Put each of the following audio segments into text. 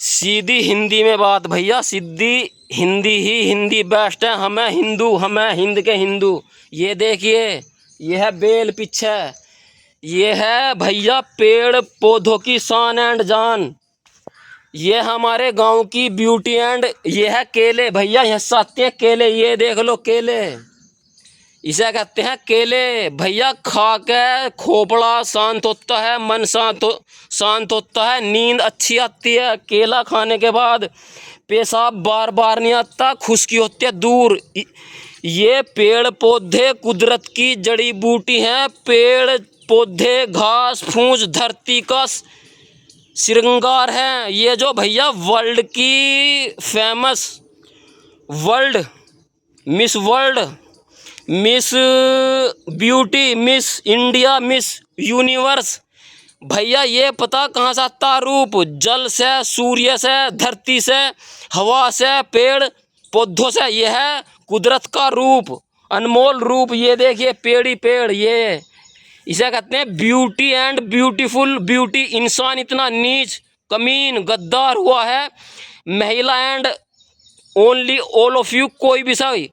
सीधी हिंदी में बात भैया, सीधी हिंदी ही हिंदी बेस्ट है। हमें हिंदू, हमें हिंद के हिंदू। ये देखिए, यह है बेल पीछे, ये है भैया पेड़ पौधों की शान एंड जान। ये हमारे गांव की ब्यूटी एंड ये है केले भैया, यहाँ से आते हैं केले। ये देख लो केले, इसे कहते हैं केले भैया। खा के खोपड़ा शांत होता है, मन शांत होता है, नींद अच्छी आती है। केला खाने के बाद पेशाब बार बार नहीं आता, खुश्की होती है दूर। ये पेड़ पौधे कुदरत की जड़ी बूटी हैं। पेड़ पौधे घास फूस धरती का श्रृंगार है। ये जो भैया वर्ल्ड की famous world miss world, miss beauty, miss India, miss universe भैया, ये पता कहाँ से आता रूप? जल से, सूर्य से, धरती से, हवा से, पेड़ पौधों से। यह है कुदरत का रूप, अनमोल रूप। ये देखिए पेड़ ही पेड़, ये इसे कहते हैं ब्यूटी एंड ब्यूटीफुल। ब्यूटी, इंसान इतना नीच कमीन गद्दार हुआ है। महिला and only all of you, कोई भी सही,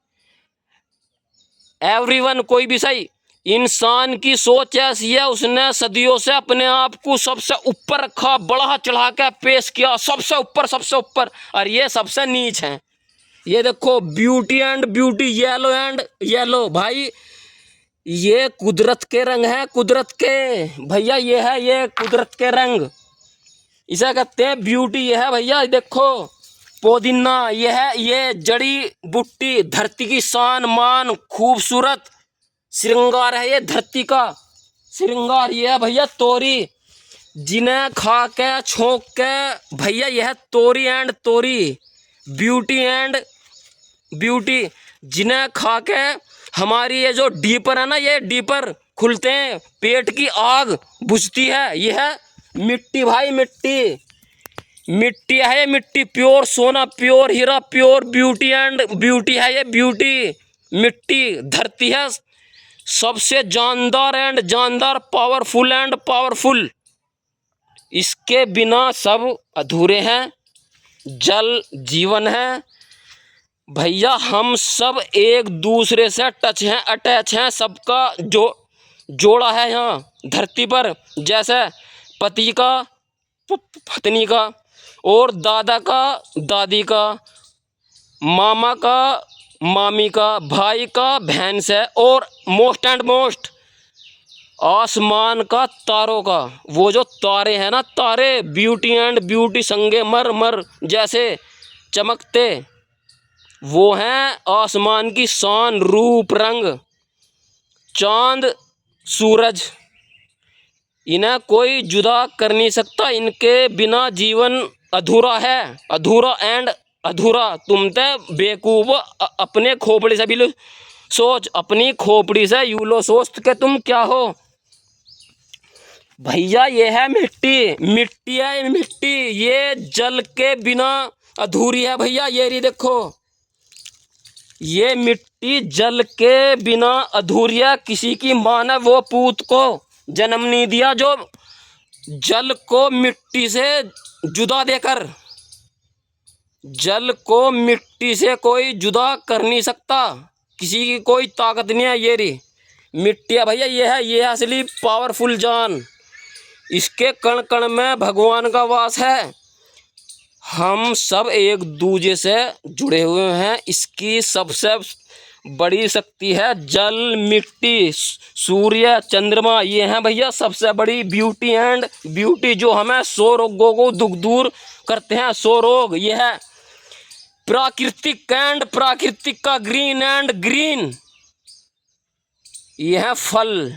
एवरीवन, कोई भी सही। इंसान की सोच ऐसी है, उसने सदियों से अपने आप को सबसे ऊपर रखा, बढ़ा चढ़ा के पेश किया, सबसे ऊपर सबसे ऊपर, और ये सबसे नीच हैं। ये देखो beauty and beauty, yellow and yellow भाई, ये कुदरत के रंग है, कुदरत के भैया। ये है ये कुदरत के रंग, इसे कहते हैं ब्यूटी। ये है भैया, देखो पुदीना, ये है ये जड़ी बूटी, धरती की शान मान, खूबसूरत श्रृंगार है ये धरती का श्रृंगार। ये है भैया तोरी, जिन्हें खा के छोंक के भैया, यह है तोरी एंड तोरी, ब्यूटी एंड ब्यूटी। जिन्हें खा के हमारी ये जो डीपर है ना, ये डीपर खुलते हैं, पेट की आग बुझती है। यह है मिट्टी भाई, मिट्टी, मिट्टी है ये मिट्टी, प्योर सोना, प्योर हीरा, प्योर ब्यूटी एंड ब्यूटी है ये ब्यूटी। मिट्टी धरती है सबसे जानदार एंड जानदार, पावरफुल एंड पावरफुल। इसके बिना सब अधूरे हैं। जल जीवन है भैया, हम सब एक दूसरे से टच हैं, अटैच हैं। सबका जो जोड़ा है यहाँ धरती पर, जैसे पति का पत्नी का, और दादा का दादी का, मामा का मामी का, भाई का बहन से, और मोस्ट एंड मोस्ट आसमान का तारों का। वो जो तारे हैं ना, तारे ब्यूटी एंड ब्यूटी, संगे मर मर जैसे चमकते, वो हैं आसमान की शान, रूप रंग। चांद सूरज, इन्हें कोई जुदा कर नहीं सकता, इनके बिना जीवन अधूरा है, अधूरा एंड अधूरा। तुम तो बेवकूफ, अपने खोपड़ी से भी लो सोच, अपनी खोपड़ी से यू लो सोच के तुम क्या हो भैया। ये है मिट्टी, मिट्टी है मिट्टी, ये जल के बिना अधूरी है भैया। ये रही देखो, ये मिट्टी जल के बिना अधूरी है। किसी की माँ ने वो पूत को जन्म नहीं दिया जो जल को मिट्टी से जुदा देकर, जल को मिट्टी से कोई जुदा कर नहीं सकता, किसी की कोई ताकत नहीं है। ये रही मिट्टी है भैया, ये है, ये असली पावरफुल जान। इसके कण कण में भगवान का वास है। हम सब एक दूसरे से जुड़े हुए हैं। इसकी सबसे बड़ी शक्ति है जल, मिट्टी, सूर्य, चंद्रमा। ये हैं भैया सबसे बड़ी ब्यूटी एंड ब्यूटी, जो हमें 100 रोगों को दुख दूर करते हैं। 100 रोग, ये है प्राकृतिक एंड प्राकृतिक का ग्रीन एंड ग्रीन। ये है फल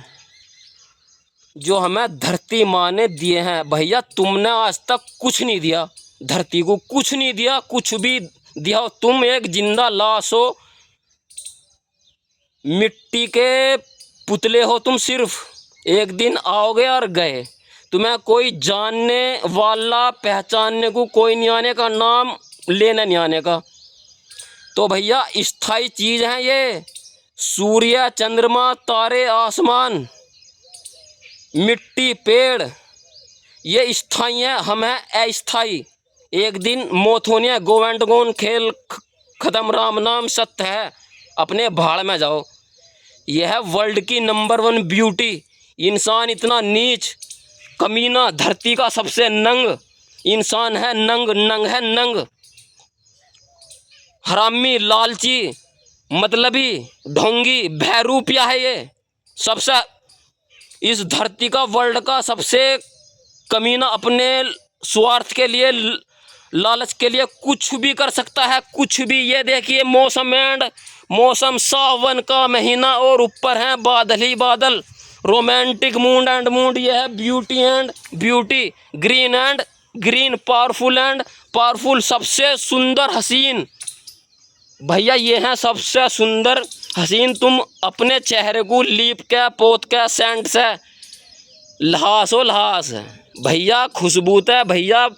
जो हमें धरती माँ ने दिए हैं भैया। तुमने आज तक कुछ नहीं दिया धरती को, कुछ नहीं दिया, कुछ भी दिया हो तुम एक जिंदा लाश हो, मिट्टी के पुतले हो तुम। सिर्फ एक दिन आओगे और गए, तुम्हें कोई जानने वाला पहचानने को कोई नहीं आने का, नाम लेने नहीं आने का। तो भैया स्थायी चीज़ है ये, सूर्य, चंद्रमा, तारे, आसमान, मिट्टी, पेड़, ये स्थायी है, हम हैं अस्थाई। एक दिन मौत होनी है, गो एंड गोन, खेल खत्म, राम नाम सत्य है, अपने भाड़ में जाओ। यह है वर्ल्ड की नंबर 1 ब्यूटी। इंसान इतना नीच कमीना, धरती का सबसे नंग इंसान है, नंग नंग है नंग, हरामी, लालची, मतलबी, ढोंगी, बहरूपिया है ये सबसे, इस धरती का, वर्ल्ड का सबसे कमीना, अपने स्वार्थ के लिए, लालच के लिए कुछ भी कर सकता है, कुछ भी। ये देखिए मौसम सावन का महीना और ऊपर है बादल ही बादल, रोमांटिक मूड एंड मूड। यह है beauty and beauty, green and green, powerful and powerful, सबसे सुंदर हसीन भैया ये हैं सबसे सुंदर हसीन। तुम अपने चेहरे को लीप के पोत के सेंट से लहासो लहास भैया, खुशबू है भैया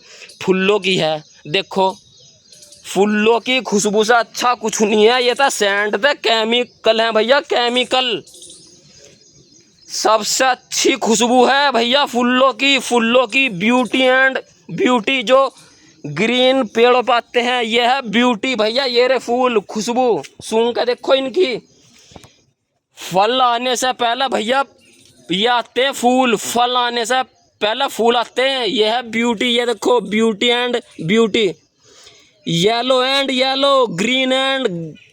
फूलों की है। देखो फूलों की खुशबू से अच्छा कुछ नहीं है, ये तो सेंट थे, केमिकल है भैया, केमिकल। सबसे अच्छी खुशबू है भैया फूलों की ब्यूटी एंड ब्यूटी, जो ग्रीन पेड़ों पर आते हैं, ये है ब्यूटी भैया। ये रे फूल, खुशबू सूंघ के देखो इनकी। फल आने से पहले भैया ये आते हैं फूल, फल आने से पहले फूल आते हैं। ये है ब्यूटी, ये देखो beauty and beauty, yellow and yellow, green and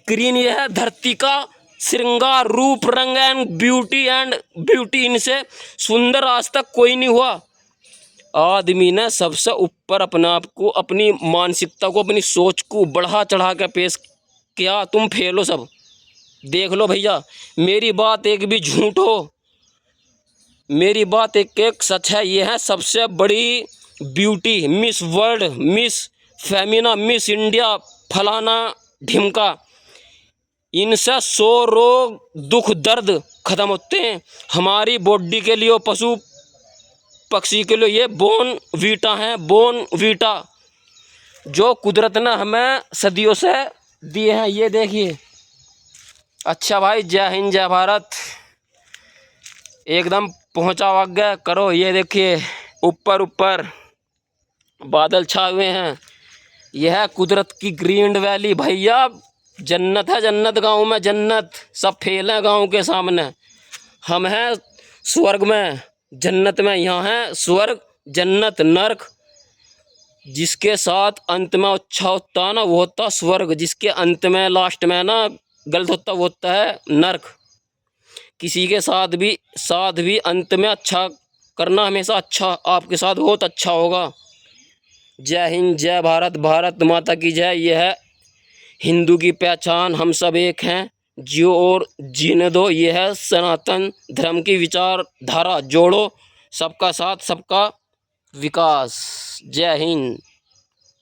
green. ये है धरती का श्रृंगार, रूप, रंग एंड ब्यूटी। इनसे सुंदर आज तक कोई नहीं हुआ। आदमी ने सबसे ऊपर अपने आप को, अपनी मानसिकता को, अपनी सोच को बढ़ा चढ़ा के पेश किया। तुम फेल हो सब, देख लो भैया। मेरी बात एक भी झूठ हो, मेरी बात एक एक सच है। ये है सबसे बड़ी beauty, miss world, miss Femina, miss India, फलाना ढिमका। इनसे 100 रोग, दुख, दर्द खत्म होते हैं। हमारी बॉडी के लिए, पशु पक्षी के लिए ये बोन वीटा है, बोन वीटा, जो कुदरत ने हमें सदियों से दिए हैं। ये देखिए। अच्छा भाई, जय हिंद जय भारत। एकदम पहुंचा आगे करो। ये देखिए ऊपर ऊपर बादल छाए हुए हैं। यह है कुदरत की ग्रीन वैली भैया, जन्नत है, जन्नत गांव में जन्नत। सब फेल है गांव के सामने। हम हैं स्वर्ग में, जन्नत में। यहाँ है स्वर्ग, जन्नत, नर्क। जिसके साथ अंत में अच्छा होता है ना, वो होता स्वर्ग। जिसके अंत में, लास्ट में ना गलत होता, वो होता है नर्क। किसी के साथ भी अंत में अच्छा करना हमेशा अच्छा, आपके साथ बहुत अच्छा होगा। जय हिंद जय भारत, भारत माता की जय। यह है हिंदू की पहचान, हम सब एक हैं, जियो और जीने दो। यह है सनातन धर्म की विचारधारा, जोड़ो सबका साथ सबका विकास। जय हिंद।